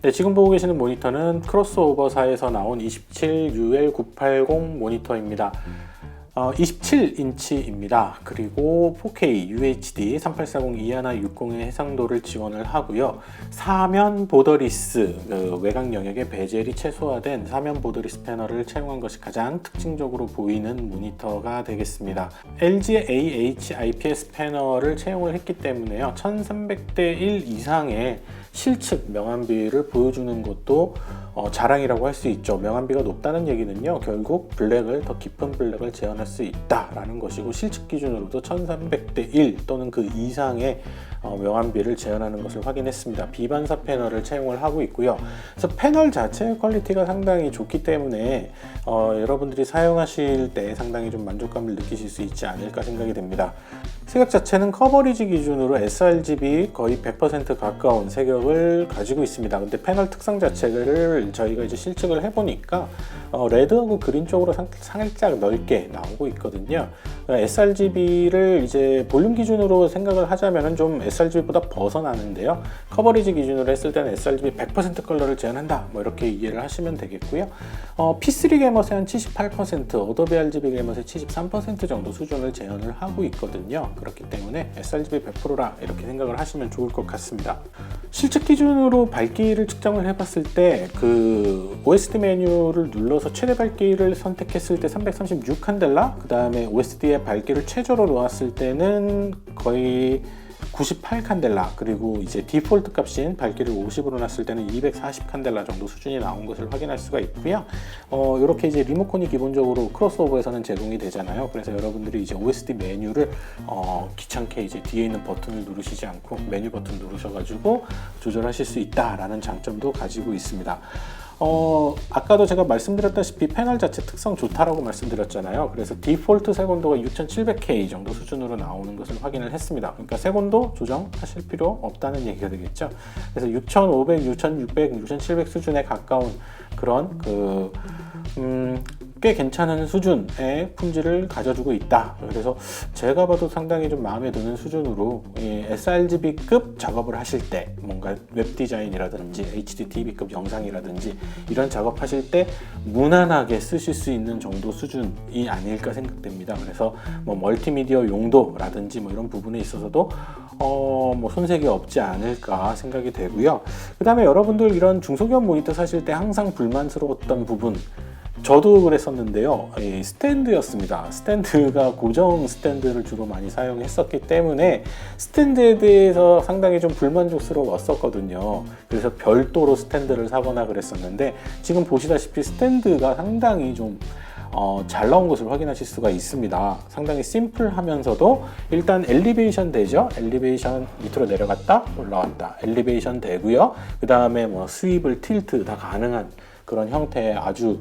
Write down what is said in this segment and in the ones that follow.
네, 지금 보고 계시는 모니터는 크로스오버사에서 나온 27UL980 모니터입니다. 27인치입니다. 그리고 4K UHD 3840 2160의 해상도를 지원을 하고요. 사면 보더리스, 외곽 영역의 베젤이 최소화된 사면 보더리스 패널을 채용한 것이 가장 특징적으로 보이는 모니터가 되겠습니다. LG의 AH-IPS 패널을 채용을 했기 때문에요. 1300대 1 이상의 실측 명암비를 보여주는 것도 자랑이라고 할 수 있죠. 명암비가 높다는 얘기는요, 결국 블랙을, 더 깊은 블랙을 재현할 수 있다라는 것이고, 실측 기준으로도 1300대 1 또는 그 이상의 명암비를 재현하는 것을 확인했습니다. 비반사 패널을 채용을 하고 있고요. 그래서 패널 자체의 퀄리티가 상당히 좋기 때문에 여러분들이 사용하실 때 상당히 좀 만족감을 느끼실 수 있지 않을까 생각이 됩니다. 색역 자체는 커버리지 기준으로 sRGB 거의 100% 가까운 색역을 가지고 있습니다. 근데 패널 특성 자체를 저희가 이제 실측을 해보니까 레드하고 그린 쪽으로 살짝 넓게 나오고 있거든요. sRGB를 이제 볼륨 기준으로 생각을 하자면은 좀 sRGB보다 벗어나는데요. 커버리지 기준으로 했을 때는 sRGB 100% 컬러를 재현한다, 뭐 이렇게 이해를 하시면 되겠고요. P3 게머스의 한 78%, 어도비 RGB 게머스의 73% 정도 수준을 재현을 하고 있거든요. 그렇기 때문에 sRGB 100%라 이렇게 생각을 하시면 좋을 것 같습니다. 실측 기준으로 밝기를 측정을 해봤을 때 그 OSD 메뉴를 눌러서 최대 밝기를 선택했을 때 336 칸델라, 그 다음에 OSD의 밝기를 최저로 놓았을 때는 거의 98 칸델라, 그리고 이제 디폴트 값인 밝기를 50으로 놨을 때는 240 칸델라 정도 수준이 나온 것을 확인할 수가 있고요. 이렇게 이제 리모컨이 기본적으로 크로스오버에서는 제공이 되잖아요. 그래서 여러분들이 이제 OSD 메뉴를 귀찮게 이제 뒤에 있는 버튼을 누르시지 않고 메뉴 버튼 누르셔가지고 조절하실 수 있다라는 장점도 가지고 있습니다. 아까도 제가 말씀드렸다시피 패널 자체 특성 좋다라고 말씀드렸잖아요. 그래서 디폴트 색온도가 6700K 정도 수준으로 나오는 것을 확인을 했습니다. 그러니까 색온도 조정하실 필요 없다는 얘기가 되겠죠. 그래서 6500, 6600, 6700 수준에 가까운 그런 꽤 괜찮은 수준의 품질을 가져주고 있다. 그래서 제가 봐도 상당히 좀 마음에 드는 수준으로 sRGB급 작업을 하실 때, 뭔가 웹 디자인이라든지 HDTV급 영상이라든지 이런 작업하실 때 무난하게 쓰실 수 있는 정도 수준이 아닐까 생각됩니다. 그래서 뭐 멀티미디어 용도라든지 뭐 이런 부분에 있어서도 뭐 손색이 없지 않을까 생각이 되고요. 그 다음에 여러분들 이런 중소기업 모니터 사실 때 항상 불만스러웠던 부분, 저도 그랬었는데요. 스탠드였습니다. 스탠드가 고정 스탠드를 주로 많이 사용했었기 때문에 스탠드에 대해서 상당히 좀 불만족스러웠었거든요. 그래서 별도로 스탠드를 사거나 그랬었는데, 지금 보시다시피 스탠드가 상당히 좀 잘 나온 것을 확인하실 수가 있습니다. 상당히 심플하면서도 일단 엘리베이션 되죠. 엘리베이션 밑으로 내려갔다 올라왔다 엘리베이션 되고요. 그 다음에 뭐 스윕을 틸트 다 가능한 그런 형태의 아주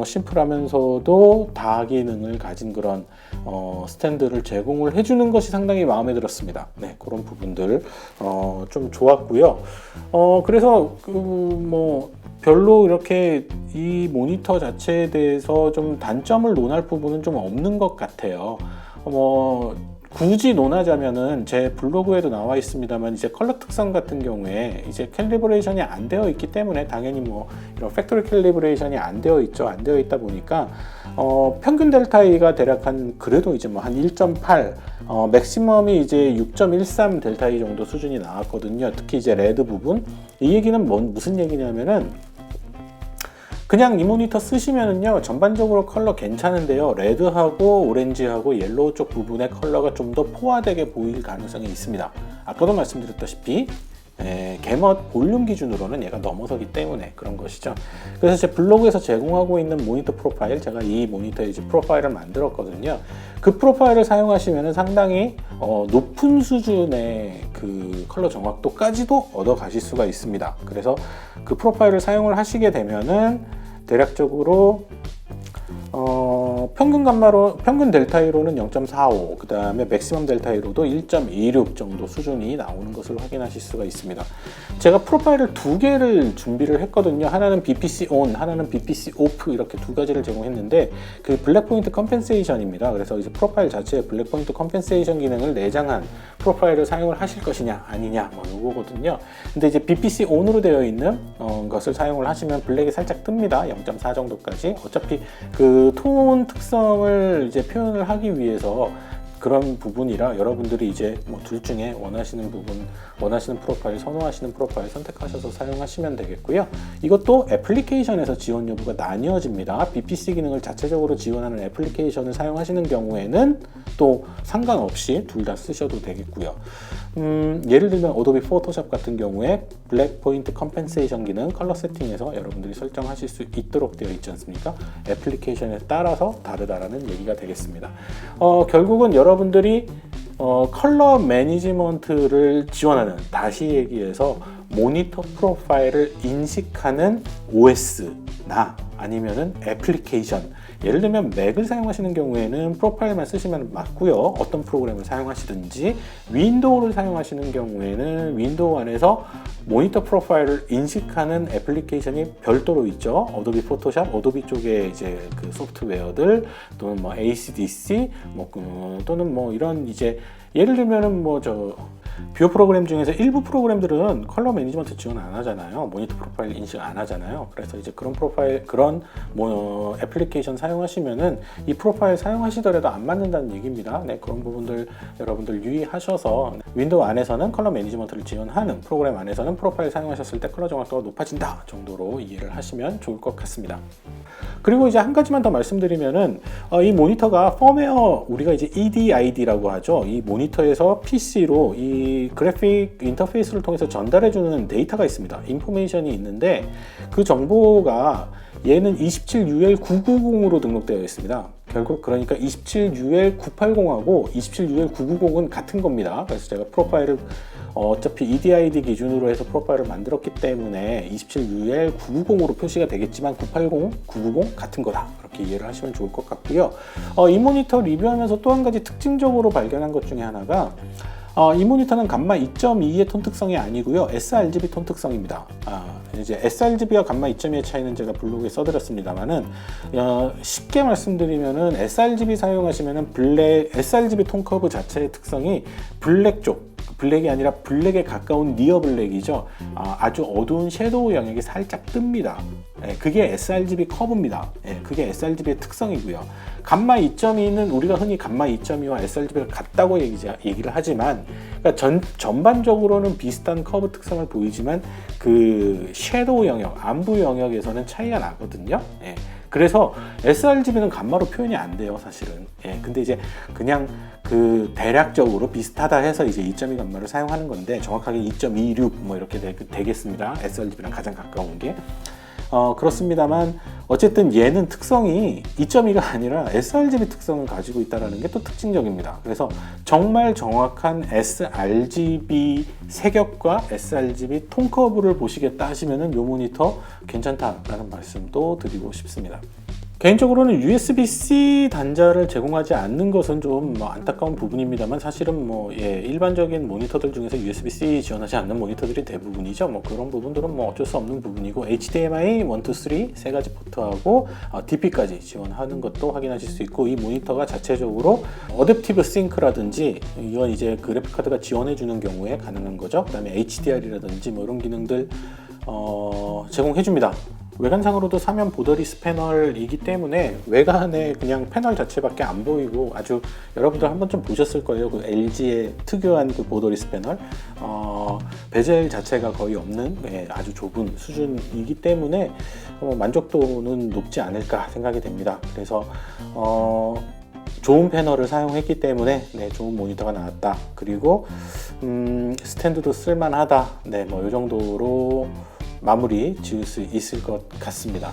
심플하면서도 다기능을 가진 그런 스탠드를 제공을 해주는 것이 상당히 마음에 들었습니다. 네, 그런 부분들 좀 좋았고요. 그래서 뭐 별로 이렇게 이 모니터 자체에 대해서 좀 단점을 논할 부분은 좀 없는 것 같아요. 굳이 논하자면은 제 블로그에도 나와 있습니다만, 이제 컬러 특성 같은 경우에 이제 캘리브레이션이 안 되어 있기 때문에 당연히 뭐 이런 팩토리 캘리브레이션이 안 되어 있죠. 안 되어 있다 보니까 평균 델타 E가 대략 그래도 이제 뭐 한 1.8, 맥시멈이 이제 6.13 델타 E 정도 수준이 나왔거든요. 특히 이제 레드 부분. 이 얘기는 무슨 얘기냐면은, 그냥 이 모니터 쓰시면은요, 전반적으로 컬러 괜찮은데요, 레드하고 오렌지하고 옐로우 쪽 부분의 컬러가 좀 더 포화되게 보일 가능성이 있습니다. 아까도 말씀드렸다시피 게머 볼륨 기준으로는 얘가 넘어서기 때문에 그런 것이죠. 그래서 제 블로그에서 제공하고 있는 모니터 프로파일, 제가 이 모니터의 이제 프로파일을 만들었거든요. 그 프로파일을 사용하시면 상당히 높은 수준의 그 컬러 정확도까지도 얻어 가실 수가 있습니다. 그래서 그 프로파일을 사용을 하시게 되면은 대략적으로 평균 델타 E로는 0.45, 그 다음에 맥시멈 델타 E로도 1.26 정도 수준이 나오는 것을 확인하실 수가 있습니다. 제가 프로파일을 두 개를 준비를 했거든요. 하나는 BPC ON, 하나는 BPC OFF 이렇게 두 가지를 제공했는데 그 블랙포인트 컴펜세이션입니다. 그래서 이제 프로파일 자체에 블랙포인트 컴펜세이션 기능을 내장한 프로파일을 사용을 하실 것이냐 아니냐 뭐 요거거든요. 근데 이제 BPC ON으로 되어 있는 것을 사용을 하시면 블랙이 살짝 뜹니다. 0.4 정도까지. 어차피 그 톤 특성을 이제 표현을 하기 위해서 그런 부분이라 여러분들이 이제 뭐 둘 중에 원하시는 부분, 원하시는 프로파일, 선호하시는 프로파일 선택하셔서 사용하시면 되겠고요. 이것도 애플리케이션에서 지원 여부가 나뉘어집니다. BPC 기능을 자체적으로 지원하는 애플리케이션을 사용하시는 경우에는 또 상관없이 둘 다 쓰셔도 되겠고요. 예를 들면 어도비 포토샵 같은 경우에 블랙 포인트 컴펜세이션 기능 컬러 세팅에서 여러분들이 설정하실 수 있도록 되어 있지 않습니까? 애플리케이션에 따라서 다르다라는 얘기가 되겠습니다. 결국은 여러분들이 컬러 매니지먼트를 지원하는, 다시 얘기해서 모니터 프로파일을 인식하는 OS나 아니면은 애플리케이션, 예를 들면 맥을 사용하시는 경우에는 프로파일만 쓰시면 맞고요. 어떤 프로그램을 사용하시든지, 윈도우를 사용하시는 경우에는 윈도우 안에서 모니터 프로파일을 인식하는 애플리케이션이 별도로 있죠. 어도비 포토샵, 어도비 쪽에 이제 그 소프트웨어들, 또는 뭐 ACDC, 또는 뭐 이런 이제 예를 들면은 뷰어 프로그램 중에서 일부 프로그램들은 컬러 매니지먼트 지원 안 하잖아요. 모니터 프로파일 인식 안 하잖아요. 그래서 이제 그런 프로파일, 그런 애플리케이션 사용하시면은 이 프로파일 사용하시더라도 안 맞는다는 얘기입니다. 네, 그런 부분들 여러분들 유의하셔서 윈도우 안에서는 컬러 매니지먼트를 지원하는 프로그램 안에서는 프로파일 사용하셨을 때 컬러 정확도가 높아진다 정도로 이해를 하시면 좋을 것 같습니다. 그리고 이제 한 가지만 더 말씀드리면은 이 모니터가 펌웨어, 우리가 이제 EDID라고 하죠. 이 모니터에서 PC로 이 그래픽 인터페이스를 통해서 전달해주는 데이터가 있습니다. 인포메이션이 있는데 그 정보가 얘는 27UL990으로 등록되어 있습니다. 결국 그러니까 27UL980하고 27UL990은 같은 겁니다. 그래서 제가 프로파일을 어차피 EDID 기준으로 해서 프로파일을 만들었기 때문에 27UL990으로 표시가 되겠지만 980, 990 같은 거다. 그렇게 이해를 하시면 좋을 것 같고요. 이 모니터 리뷰하면서 또 한 가지 특징적으로 발견한 것 중에 하나가 이 모니터는 감마 2.2의 톤 특성이 아니고요. sRGB 톤 특성입니다. 이제 sRGB와 감마 2.2의 차이는 제가 블로그에 써드렸습니다만은 쉽게 말씀드리면은 sRGB 사용하시면은 sRGB 톤 커브 자체의 특성이 블랙 쪽, 블랙이 아니라 블랙에 가까운 니어 블랙이죠. 아주 어두운 섀도우 영역이 살짝 뜹니다. 그게 sRGB 커브입니다. 그게 sRGB의 특성이고요. 감마 2.2는 우리가 흔히 감마 2.2와 sRGB가 같다고 얘기를 하지만, 그러니까 전반적으로는 비슷한 커브 특성을 보이지만 그 섀도우 영역, 안부 영역에서는 차이가 나거든요. 그래서 sRGB는 감마로 표현이 안 돼요, 사실은. 근데 이제 그냥 그 대략적으로 비슷하다 해서 이제 2.2 감마를 사용하는 건데, 정확하게 2.26 뭐 이렇게 되겠습니다. sRGB랑 가장 가까운 게. 그렇습니다만 어쨌든 얘는 특성이 2.2가 아니라 sRGB 특성을 가지고 있다는 게 또 특징적입니다. 그래서 정말 정확한 sRGB 색역과 sRGB 톤 커브를 보시겠다 하시면은 이 모니터 괜찮다라는 말씀도 드리고 싶습니다. 개인적으로는 USB-C 단자를 제공하지 않는 것은 좀 안타까운 부분입니다만, 사실은 일반적인 모니터들 중에서 USB-C 지원하지 않는 모니터들이 대부분이죠. 그런 부분들은 어쩔 수 없는 부분이고, HDMI 1, 2, 3 세 가지 포트하고 DP까지 지원하는 것도 확인하실 수 있고, 이 모니터가 자체적으로 어댑티브 싱크라든지, 이건 이제 그래픽 카드가 지원해 주는 경우에 가능한 거죠. 그다음에 HDR이라든지 이런 기능들 제공해 줍니다. 외관상으로도 사면 보더리스 패널이기 때문에 외관에 그냥 패널 자체밖에 안 보이고, 아주 여러분들 한 번쯤 보셨을 거예요. 그 LG의 특유한 그 보더리스 패널, 베젤 자체가 거의 없는 아주 좁은 수준이기 때문에 만족도는 높지 않을까 생각이 됩니다. 그래서 좋은 패널을 사용했기 때문에 좋은 모니터가 나왔다. 그리고 스탠드도 쓸만하다. 이 정도로 마무리 지을 수 있을 것 같습니다.